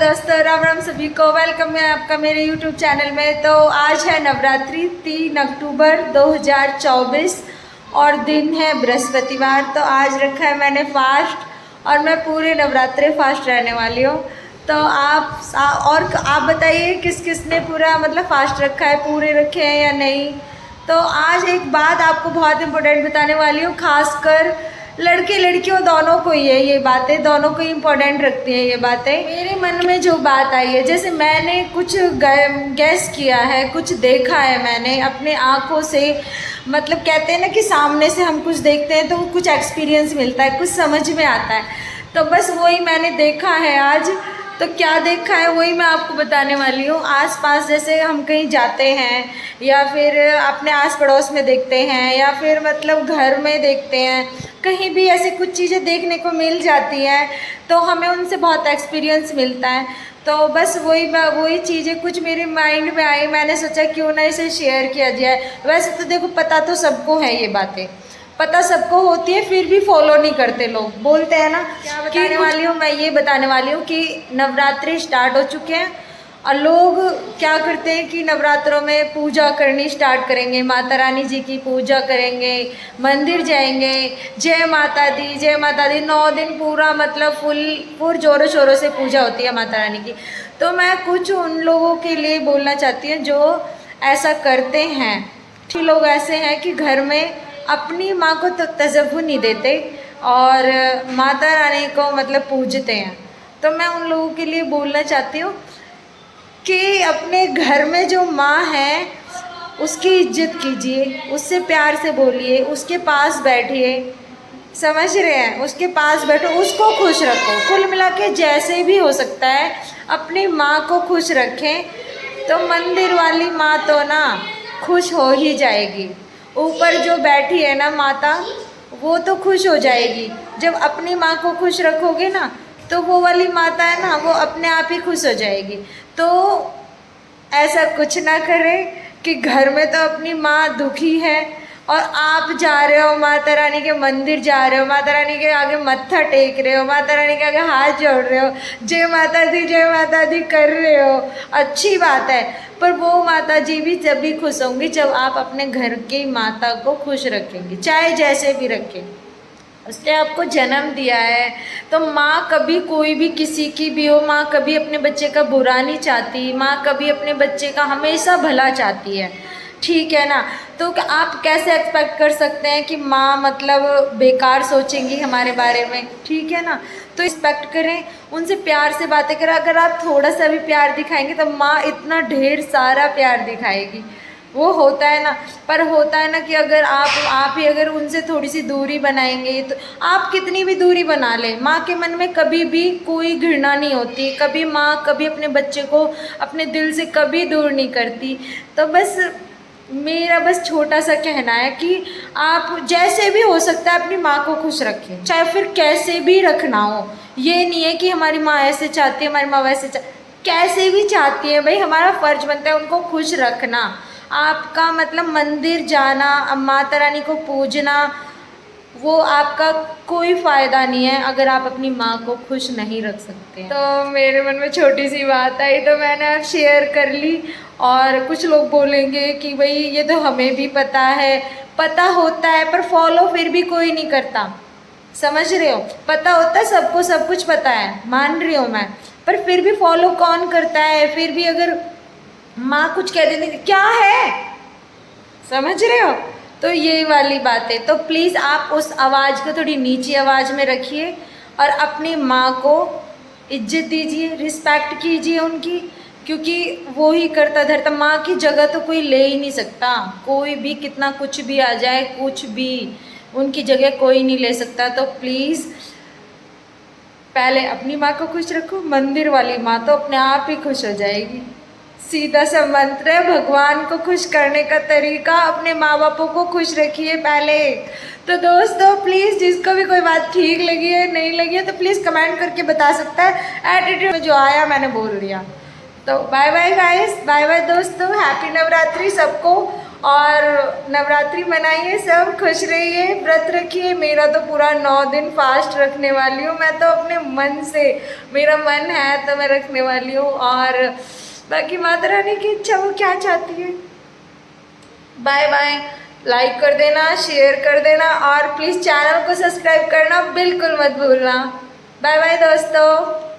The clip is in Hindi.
दोस्तों, राम राम सभी को। वेलकम है आपका मेरे YouTube चैनल में। तो आज है नवरात्रि 3 अक्टूबर 2024 और दिन है बृहस्पतिवार। तो आज रखा है मैंने फास्ट और मैं पूरे नवरात्रि फास्ट रहने वाली हूँ। तो आप बताइए किस किस ने पूरा मतलब फास्ट रखा है, पूरे रखे हैं या नहीं। तो आज एक बात आपको बहुत इम्पोर्टेंट बताने वाली हूँ, खासकर लड़के लड़कियों दोनों को ही है ये बातें, दोनों को इम्पोर्टेंट रखती हैं ये बातें। मेरे मन में जो बात आई है, जैसे मैंने कुछ गैस किया है, कुछ देखा है मैंने अपने आँखों से। मतलब कहते हैं ना कि सामने से हम कुछ देखते हैं तो कुछ एक्सपीरियंस मिलता है, कुछ समझ में आता है। तो बस वही मैंने देखा है आज। तो क्या देखा है वही मैं आपको बताने वाली हूँ। आसपास जैसे हम कहीं जाते हैं या फिर अपने आस पड़ोस में देखते हैं या फिर मतलब घर में देखते हैं, कहीं भी ऐसे कुछ चीज़ें देखने को मिल जाती हैं तो हमें उनसे बहुत एक्सपीरियंस मिलता है। तो बस वही चीज़ें कुछ मेरे माइंड में आई, मैंने सोचा क्यों ना इसे शेयर किया जाए। वैसे तो देखो पता तो सबको है, ये बातें पता सबको होती है, फिर भी फॉलो नहीं करते लोग। बोलते हैं ना क्या बताने वाली हूँ मैं, ये बताने वाली हूँ कि नवरात्रि स्टार्ट हो चुके हैं और लोग क्या करते हैं कि नवरात्रों में पूजा करनी स्टार्ट करेंगे, माता रानी जी की पूजा करेंगे, मंदिर जाएंगे, जय माता दी 9 दिन पूरा मतलब फुल जोरों शोरों से पूजा होती है माता रानी की। तो मैं कुछ उन लोगों के लिए बोलना चाहती हूँ जो ऐसा करते हैं। कुछ लोग ऐसे हैं कि घर में अपनी माँ को तो तज़व्वुह नहीं देते और माता रानी को मतलब पूजते हैं। तो मैं उन लोगों के लिए बोलना चाहती हूँ कि अपने घर में जो माँ है उसकी इज्जत कीजिए, उससे प्यार से बोलिए, उसके पास बैठिए, समझ रहे हैं, उसके पास बैठो, उसको खुश रखो। कुल मिला के जैसे भी हो सकता है अपनी माँ को खुश रखें तो मंदिर वाली माँ तो ना खुश हो ही जाएगी। ऊपर जो बैठी है ना माता, वो तो खुश हो जाएगी। जब अपनी माँ को खुश रखोगे ना तो वो वाली माता है ना, वो अपने आप ही खुश हो जाएगी। तो ऐसा कुछ ना करें कि घर में तो अपनी माँ दुखी है और आप जा रहे हो माता रानी के मंदिर, जा रहे हो माता रानी के आगे मत्था टेक रहे हो, माता रानी के आगे हाथ जोड़ रहे हो, जय माता दी कर रहे हो, अच्छी बात है। पर वो माता जी भी जब भी खुश होंगी जब आप अपने घर की माता को खुश रखेंगे, चाहे जैसे भी रखें। उसने आपको जन्म दिया है तो माँ कभी कोई भी किसी की भी हो, माँ कभी अपने बच्चे का बुरा नहीं चाहती, माँ कभी अपने बच्चे का हमेशा भला चाहती है, ठीक है ना। तो आप कैसे एक्सपेक्ट कर सकते हैं कि माँ मतलब बेकार सोचेंगी हमारे बारे में, ठीक है ना। तो एक्सपेक्ट करें, उनसे प्यार से बातें करें। अगर आप थोड़ा सा भी प्यार दिखाएंगे तो माँ इतना ढेर सारा प्यार दिखाएगी। वो होता है ना, पर होता है ना कि अगर आप ही अगर उनसे थोड़ी सी दूरी बनाएंगे, तो आप कितनी भी दूरी बना लें, माँ के मन में कभी भी कोई घृणा नहीं होती। कभी माँ कभी अपने बच्चे को अपने दिल से कभी दूर नहीं करती। तो बस मेरा बस छोटा सा कहना है कि आप जैसे भी हो सकता है अपनी माँ को खुश रखें, चाहे फिर कैसे भी रखना हो। ये नहीं है कि हमारी माँ ऐसे चाहती है, हमारी माँ वैसे कैसे भी चाहती है भाई, हमारा फ़र्ज बनता है उनको खुश रखना। आपका मतलब मंदिर जाना, माता रानी को पूजना, वो आपका कोई फ़ायदा नहीं है अगर आप अपनी माँ को खुश नहीं रख सकते। तो मेरे मन में छोटी सी बात आई तो मैंने अब शेयर कर ली। और कुछ लोग बोलेंगे कि भाई ये तो हमें भी पता है, पता होता है पर फॉलो फिर भी कोई नहीं करता, समझ रहे हो। पता होता है सबको, सब कुछ पता है, मान रही हूँ मैं, पर फिर भी फॉलो कौन करता है। फिर भी अगर माँ कुछ कह देती क्या है, समझ रहे हो। तो ये वाली बात है। तो प्लीज़ आप उस आवाज़ को थोड़ी नीची आवाज़ में रखिए और अपनी माँ को इज्जत दीजिए, रिस्पेक्ट कीजिए उनकी, क्योंकि वो ही करता धरता। माँ की जगह तो कोई ले ही नहीं सकता, कोई भी कितना कुछ भी आ जाए, कुछ भी उनकी जगह कोई नहीं ले सकता। तो प्लीज़ पहले अपनी माँ को खुश रखो, मंदिर वाली माँ तो अपने आप ही खुश हो जाएगी। सीधा सा मंत्र है, भगवान को खुश करने का तरीका, अपने माँ बापों को खुश रखिए पहले। तो दोस्तों प्लीज़ जिसको भी कोई बात ठीक लगी है नहीं लगी है तो प्लीज़ कमेंट करके बता सकता है। एटीट्यूड में जो आया मैंने बोल दिया। तो bye bye guys, bye bye दोस्तों, हैप्पी नवरात्रि सबको। और नवरात्रि मनाइए, सब खुश रहिए, व्रत रखिए। मेरा तो पूरा 9 दिन फास्ट रखने वाली हूँ मैं तो अपने मन से, मेरा मन है तो मैं रखने वाली हूँ। और बाकी माता रानी की इच्छा, वो क्या चाहती है। Bye bye. लाइक कर देना, शेयर कर देना और प्लीज़ चैनल को सब्सक्राइब करना बिल्कुल मत भूलना। बाय बाय दोस्तों।